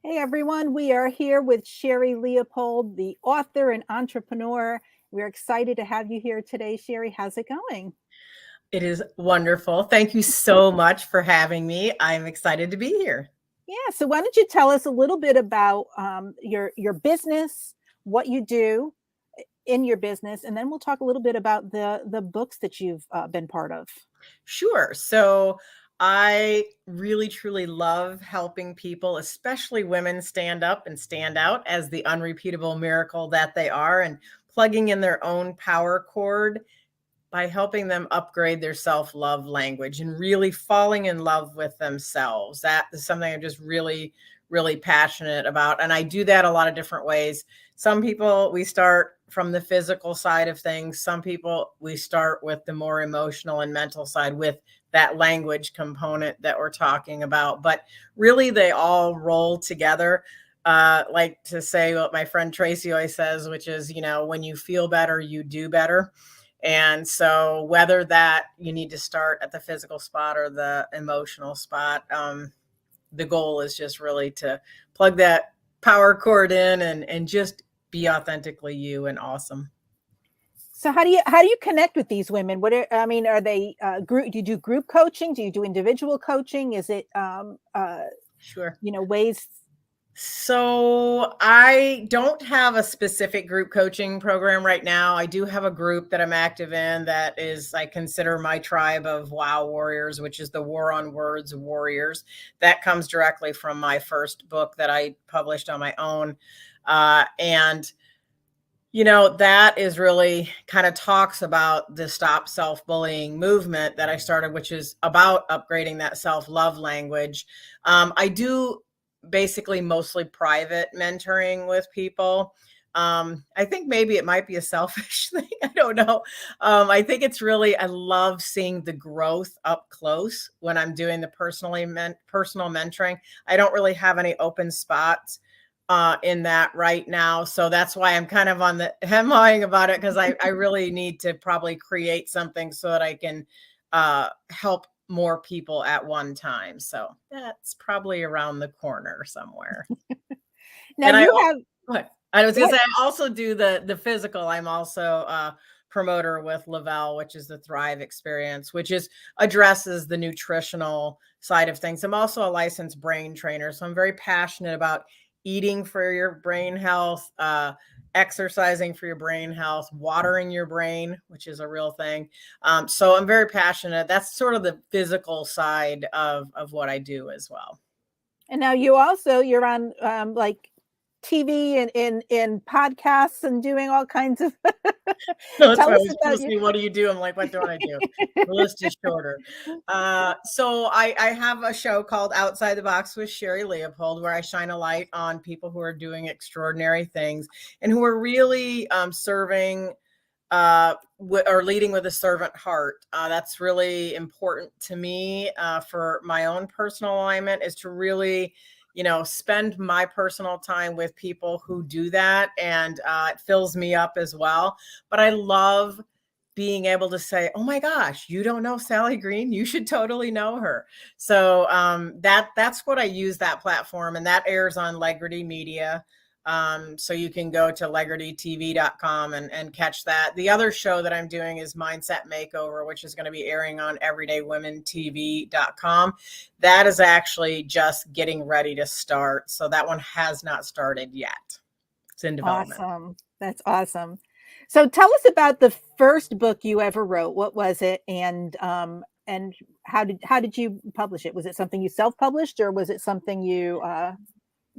Hey everyone, we are here with Sherri Leopold, the author and entrepreneur. We're excited to have you here today, Sherri. How's it going? It is wonderful. Thank you so much for having me. I'm excited to be here. Yeah, so why don't you tell us a little bit about your business, what you do in your business, and then we'll talk a little bit about the books that you've been part of. Sure. So I really, truly love helping people, especially women, stand up and stand out as the unrepeatable miracle that they are and plugging in their own power cord by helping them upgrade their self-love language and really falling in love with themselves. That is something I'm just really, really passionate about. And I do that a lot of different ways. Some people, we start from the physical side of things. Some people, we start with the more emotional and mental side with that language component that we're talking about. But really, they all roll together. Like to say what my friend Tracy always says, which is, when you feel better, you do better. And so, whether that you need to start at the physical spot or the emotional spot, the goal is just really to plug that power cord in and just be authentically you and awesome. So how do you connect with these women? Are they group? Do you do group coaching? Do you do individual coaching? Is it Sure. ways? So I don't have a specific group coaching program right now. I do have a group that I'm active in that is, I consider my tribe of wow warriors, which is the War on Words Warriors. That comes directly from my first book that I published on my own. And that is really kind of talks about the stop self-bullying movement that I started, which is about upgrading that self-love language. I do basically mostly private mentoring with people. I think maybe it might be a selfish thing. I don't know. I think it's really, I love seeing the growth up close when I'm doing the personal mentoring. I don't really have any open spots in that right now. So that's why I'm kind of on the hem-hawing about it, because I really need to probably create something so that I can help more people at one time. So that's probably around the corner somewhere. Now And you have I was gonna what? say I also do the physical. I'm also a promoter with Lavelle, which is the Thrive Experience, which is addresses the nutritional side of things. I'm also a licensed brain trainer, so I'm very passionate about eating for your brain health, exercising for your brain health, watering your brain, which is a real thing. So I'm very passionate. That's sort of the physical side of what I do as well. And now you're on like TV and in podcasts and doing all kinds of. No, that's Tell why I us was about supposed you. to say, what do you do? I'm like, what don't I do? The list is shorter. So I have a show called Outside the Box with Sherri Leopold, where I shine a light on people who are doing extraordinary things and who are really serving or leading with a servant heart. That's really important to me for my own personal alignment, is to really, spend my personal time with people who do that. And it fills me up as well. But I love being able to say, oh my gosh, you don't know Sally Green? You should totally know her. So that's what I use that platform. And that airs on Legrity Media. So you can go to legritytv.com and catch that. The other show that I'm doing is Mindset Makeover, which is going to be airing on everydaywomentv.com. That is actually just getting ready to start. So that one has not started yet. It's in development. Awesome. That's awesome. So tell us about the first book you ever wrote. What was it, and how did you publish it? Was it something you self-published, or was it something you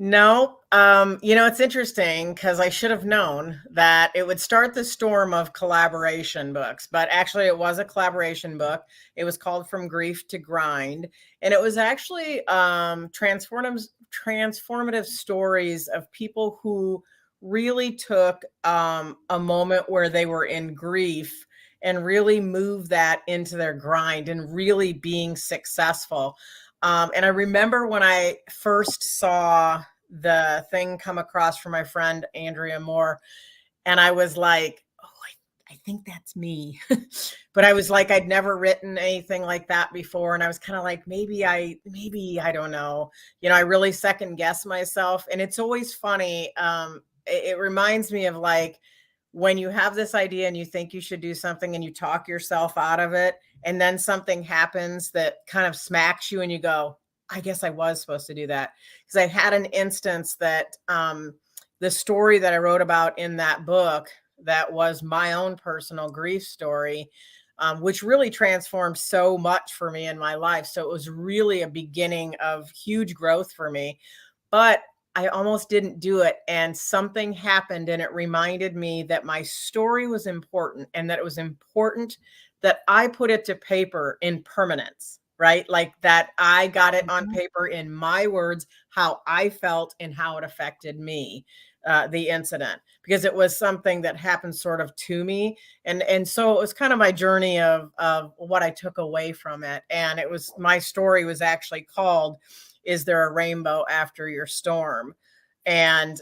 No, it's interesting because I should have known that it would start the storm of collaboration books, but actually it was a collaboration book. It was called From Grief to Grind, and it was actually transformative stories of people who really took a moment where they were in grief and really moved that into their grind and really being successful. And I remember when I first saw the thing come across from my friend Andrea Moore, and I was like, oh, I think that's me. But I was like, I'd never written anything like that before. And I was kind of like, maybe, I don't know. I really second guess myself. And it's always funny. It reminds me of like when you have this idea and you think you should do something and you talk yourself out of it. And then something happens that kind of smacks you and you go, I guess I was supposed to do that. Because I had an instance that the story that I wrote about in that book, that was my own personal grief story, which really transformed so much for me in my life. So it was really a beginning of huge growth for me. But I almost didn't do it. And something happened and it reminded me that my story was important and that it was important that I put it to paper in permanence, right? Like that I got it on Mhm. paper in my words, how I felt and how it affected me, the incident, because it was something that happened sort of to me. And so it was kind of my journey of what I took away from it. And it was, my story was actually called, Is There a Rainbow After Your Storm? And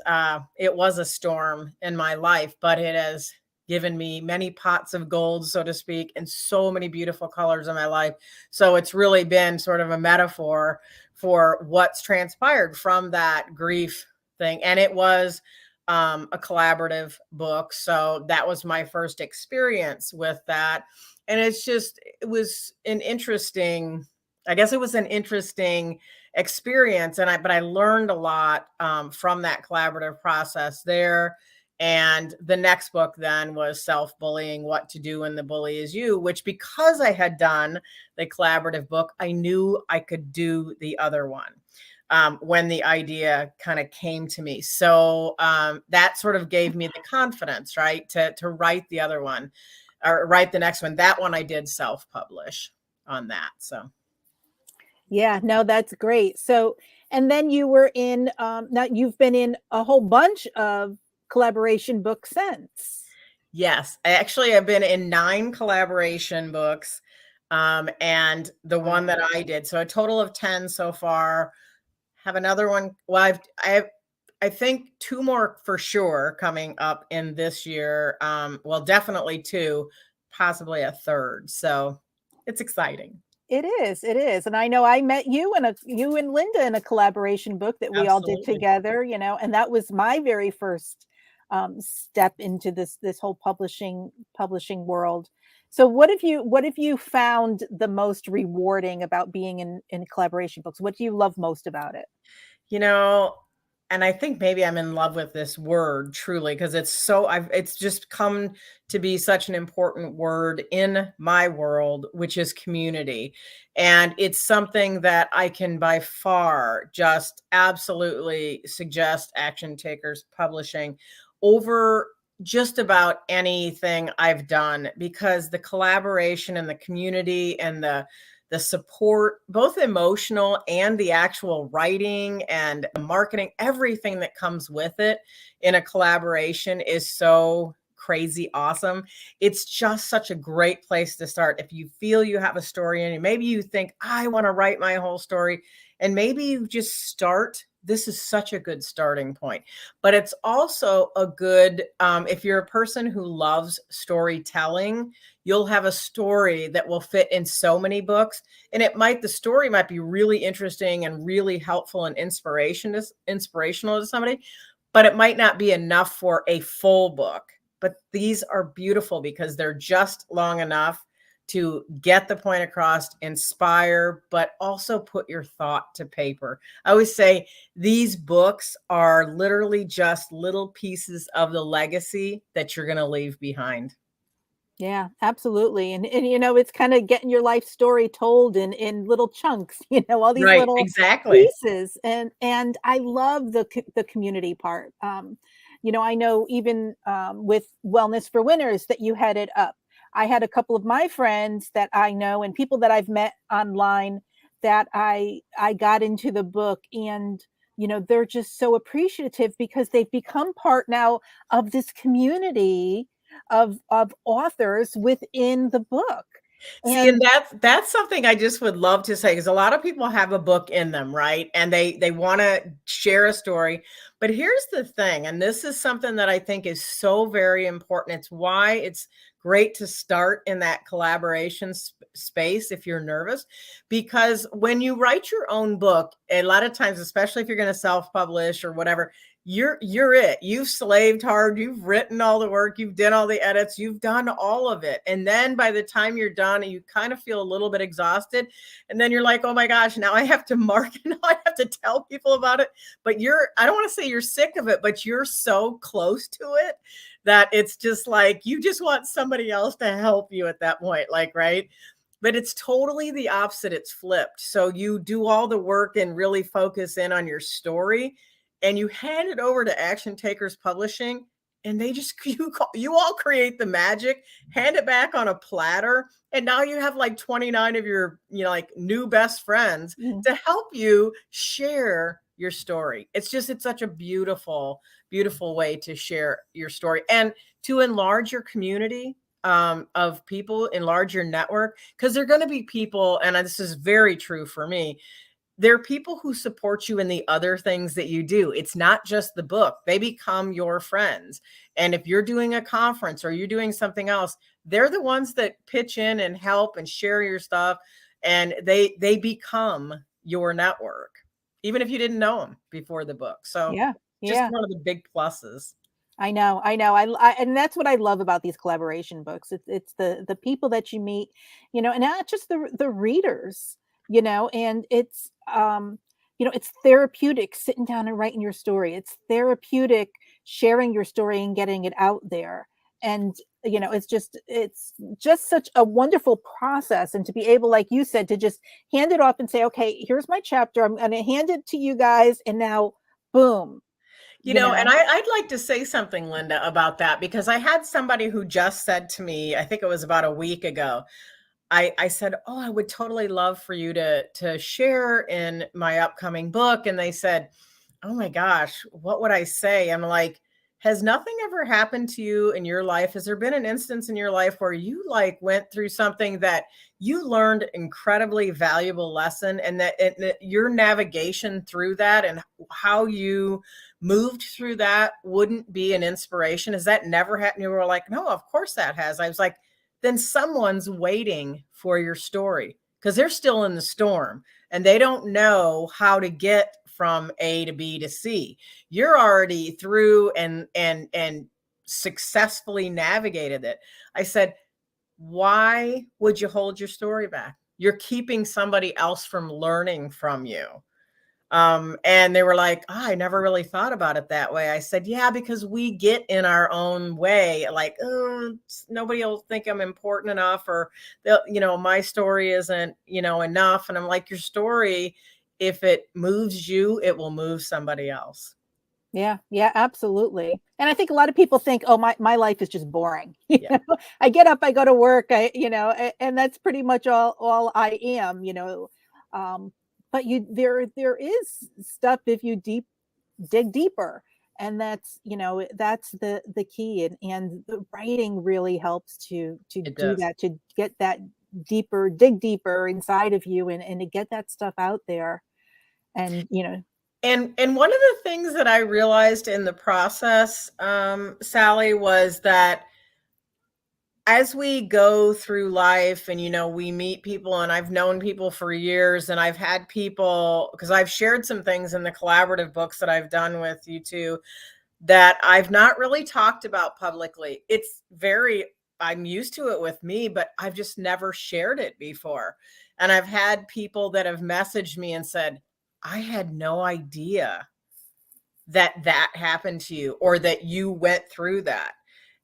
it was a storm in my life, but it has given me many pots of gold, so to speak, and so many beautiful colors in my life. So it's really been sort of a metaphor for what's transpired from that grief thing. And it was a collaborative book. So that was my first experience with that. And it was an interesting, I guess it was an interesting experience. But I learned a lot from that collaborative process there. And the next book then was Self-Bullying, What to Do When the Bully Is You, which, because I had done the collaborative book, I knew I could do the other one when the idea kind of came to me. So that sort of gave me the confidence, right, to write the other one, or write the next one. That one I did self-publish on that. So Yeah, no, that's great. So, and then you were in, now you've been in a whole bunch of collaboration books since. yes, I actually have been in 9 collaboration books, and the one Wow. that I did. So a total of 10 so far. Have another one. Well, I think 2 more for sure coming up in this year. Well, definitely 2, possibly a third. So it's exciting. It is, and I know I met you and you and Linda in a collaboration book that we all did Absolutely. together, and that was my very first, step into this whole publishing world. So what have you found the most rewarding about being in collaboration books? What do you love most about it? You know, and I think maybe I'm in love with this word truly, because it's just come to be such an important word in my world, which is community. And it's something that I can by far just absolutely suggest Action Takers Publishing over just about anything I've done, because the collaboration and the community and the support, both emotional and the actual writing and the marketing, everything that comes with it in a collaboration is so crazy awesome. It's just such a great place to start. If you feel you have a story and maybe you think, I want to write my whole story, and maybe you just start. This is such a good starting point. But it's also a good, if you're a person who loves storytelling, you'll have a story that will fit in so many books. And the story might be really interesting and really helpful and inspirational to somebody, but it might not be enough for a full book. But these are beautiful because they're just long enough to get the point across, inspire, but also put your thought to paper. I always say these books are literally just little pieces of the legacy that you're going to leave behind. Yeah, absolutely. And it's kind of getting your life story told in little chunks, all these Right, little exactly. pieces. And I love the community part. I know even with Wellness for Winners that you headed up. I had a couple of my friends that I know and people that I've met online that I got into the book, and they're just so appreciative because they've become part now of this community of authors within the book. See, and And that's something I just would love to say, because a lot of people have a book in them, right? And they wanna share a story. But here's the thing, and this is something that I think is so very important. It's why it's great to start in that collaboration space if you're nervous, because when you write your own book, a lot of times, especially if you're going to self-publish or whatever, you're it. You've slaved hard, you've written all the work, you've done all the edits, you've done all of it. And then by the time you're done, you kind of feel a little bit exhausted. And then you're like, oh my gosh, now I have to market, now I have to tell people about it. But I don't want to say you're sick of it, but you're so close to it that it's just like you just want somebody else to help you at that point, like, right? But it's totally the opposite. It's flipped. So you do all the work and really focus in on your story, and you hand it over to Action Takers Publishing, and they just you all create the magic, hand it back on a platter, and now you have like 29 of your like new best friends to help you share your story. It's such a beautiful way to share your story and to enlarge your community of people, enlarge your network, because they're going to be people, and this is very true for me, there are people who support you in the other things that you do. It's not just the book. They become your friends. And if you're doing a conference or you're doing something else, they're the ones that pitch in and help and share your stuff. And they become your network, even if you didn't know them before the book. So Yeah. just Yeah. one of the big pluses. I know. And that's what I love about these collaboration books. It's the people that you meet, and not just the readers, and it's therapeutic sitting down and writing your story. It's therapeutic sharing your story and getting it out there. And it's just such a wonderful process. And to be able, like you said, to just hand it off and say, okay, here's my chapter. I'm going to hand it to you guys, and now, boom. And I'd like to say something, Linda, about that, because I had somebody who just said to me, I think it was about a week ago, I said, oh, I would totally love for you to share in my upcoming book. And they said, oh my gosh, what would I say? I'm like, has nothing ever happened to you in your life? Has there been an instance in your life where you like went through something that you learned incredibly valuable lesson, and that your navigation through that and how you moved through that wouldn't be an inspiration? Has that never happened? You were like, no, of course that has. I was like, then someone's waiting for your story, because they're still in the storm and they don't know how to get from A to B to C. You're already through and successfully navigated it. I said, why would you hold your story back? You're keeping somebody else from learning from you. And they were like, oh, I never really thought about it that way. I said, yeah, because we get in our own way, like, oh, nobody will think I'm important enough, or my story isn't, enough. And I'm like, your story, if it moves you, it will move somebody else. Yeah, yeah, absolutely. And I think a lot of people think, oh, my life is just boring. Yeah. I get up, I go to work, and that's pretty much all I am. But there is stuff if you dig deeper, and that's the key, and the writing really helps to It do does. that, to get that dig deeper inside of you, and to get that stuff out there, and And one of the things that I realized in the process, Sally, was that as we go through life and we meet people, and I've known people for years, and I've had people, because I've shared some things in the collaborative books that I've done with you two that I've not really talked about publicly. I'm used to it with me, but I've just never shared it before. And I've had people that have messaged me and said, I had no idea that happened to you, or that you went through that.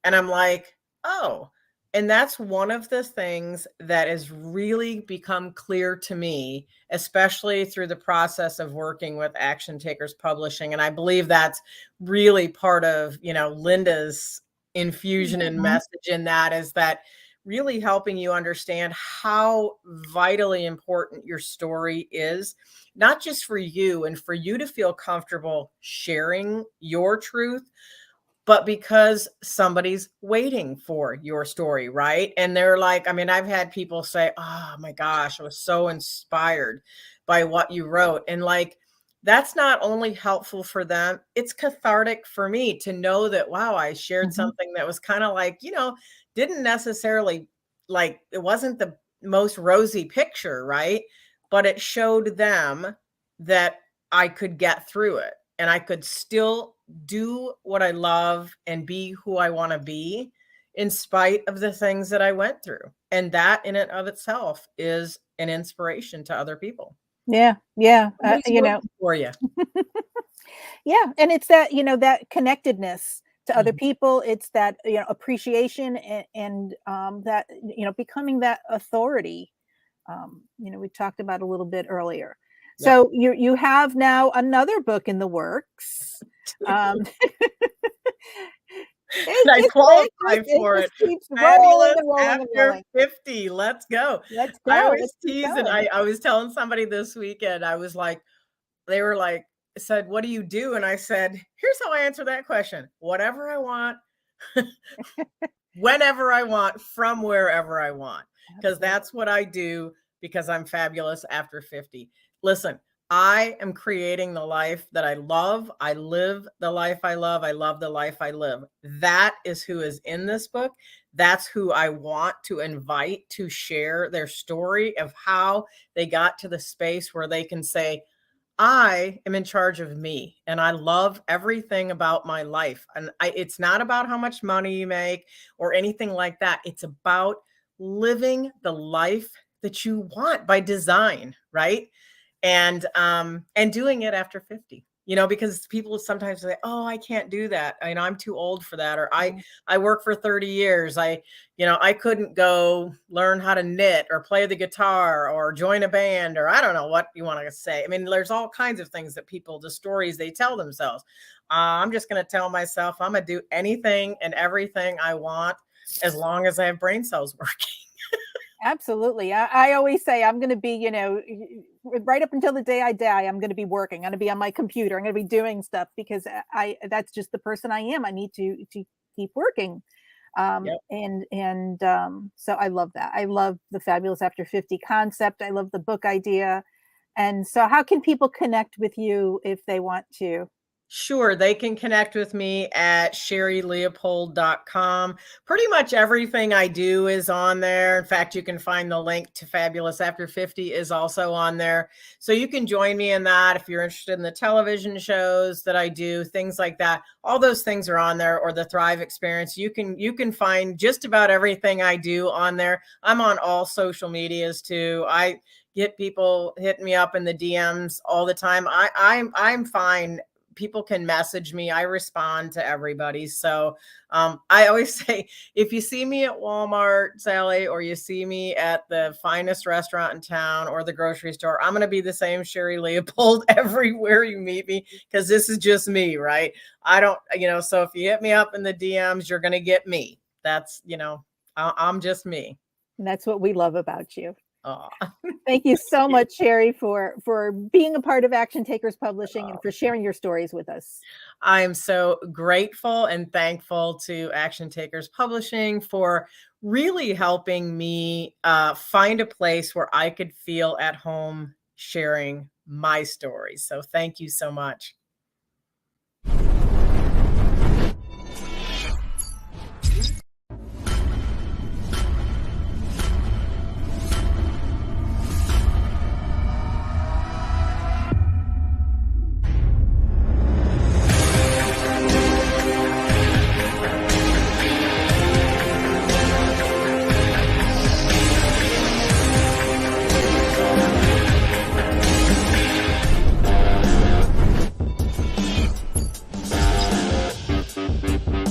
And I'm like, oh, and that's one of the things that has really become clear to me, especially through the process of working with Action Takers Publishing. And I believe that's really part of, Linda's infusion and Mhm. message in that, is that really helping you understand how vitally important your story is, not just for you and for you to feel comfortable sharing your truth, but because somebody's waiting for your story, right? And they're like, I mean, I've had people say, oh my gosh, I was so inspired by what you wrote. And like, that's not only helpful for them, it's cathartic for me to know that, wow, I shared Mhm. something that was kind of like, didn't necessarily, like, it wasn't the most rosy picture, right? But it showed them that I could get through it and I could still do what I love and be who I want to be in spite of the things that I went through. And that in and of itself is an inspiration to other people. Yeah, yeah, Somebody's working for you. yeah, and it's that, that connectedness to other Mhm. people. It's that, appreciation and that, becoming that authority. We talked about a little bit earlier. Yep. So you have now another book in the works. Um, And I qualify it for just it. keeps rolling Fabulous and rolling and after rolling. 50. Let's go. Let's I go. always Let's keep tease, and going. I was telling somebody this weekend, I was like, they were like, said, "What do you do?" And I said, "Here's how I answer that question. Whatever I want, whenever I want, from wherever I want, because Absolutely. that's what I do, because I'm fabulous after 50. Listen, I am creating the life that I love. I live the life I love. I love the life I live. That is who is in this book. That's who I want to invite to share their story of how they got to the space where they can say, I am in charge of me and I love everything about my life. And it's not about how much money you make or anything like that. It's about living the life that you want by design, right? And doing it after 50. Because people sometimes say, "Oh, I can't do that. I'm too old for that," or Mhm. I work for 30 years. I couldn't go learn how to knit or play the guitar or join a band, or I don't know what you want to say. I mean, there's all kinds of things that the stories they tell themselves. I'm just going to tell myself I'm going to do anything and everything I want as long as I have brain cells working. Absolutely. I always say I'm going to be, right up until the day I die, I'm going to be working. I'm going to be on my computer. I'm going to be doing stuff because that's just the person I am. I need to keep working. Yep. So I love that. I love the Fabulous After 50 concept. I love the book idea. And so how can people connect with you if they want to? Sure, they can connect with me at sherrileopold.com. Pretty much everything I do is on there. In fact, you can find the link to Fabulous After 50 is also on there. So you can join me in that if you're interested in the television shows that I do, things like that. All those things are on there, or the Thrive Experience. You can find just about everything I do on there. I'm on all social medias too. I get people hitting me up in the DMs all the time. I'm fine. People can message me. I respond to everybody. So I always say, if you see me at Walmart, Sally, or you see me at the finest restaurant in town or the grocery store, I'm going to be the same Sherri Leopold everywhere you meet me, because this is just me, right? I don't, so if you hit me up in the DMs, you're going to get me. That's, I'm just me. And that's what we love about you. Aw. Thank you so much, Sherri, for being a part of Action Takers Publishing and for sharing your stories with us. I am so grateful and thankful to Action Takers Publishing for really helping me find a place where I could feel at home sharing my stories. So thank you so much.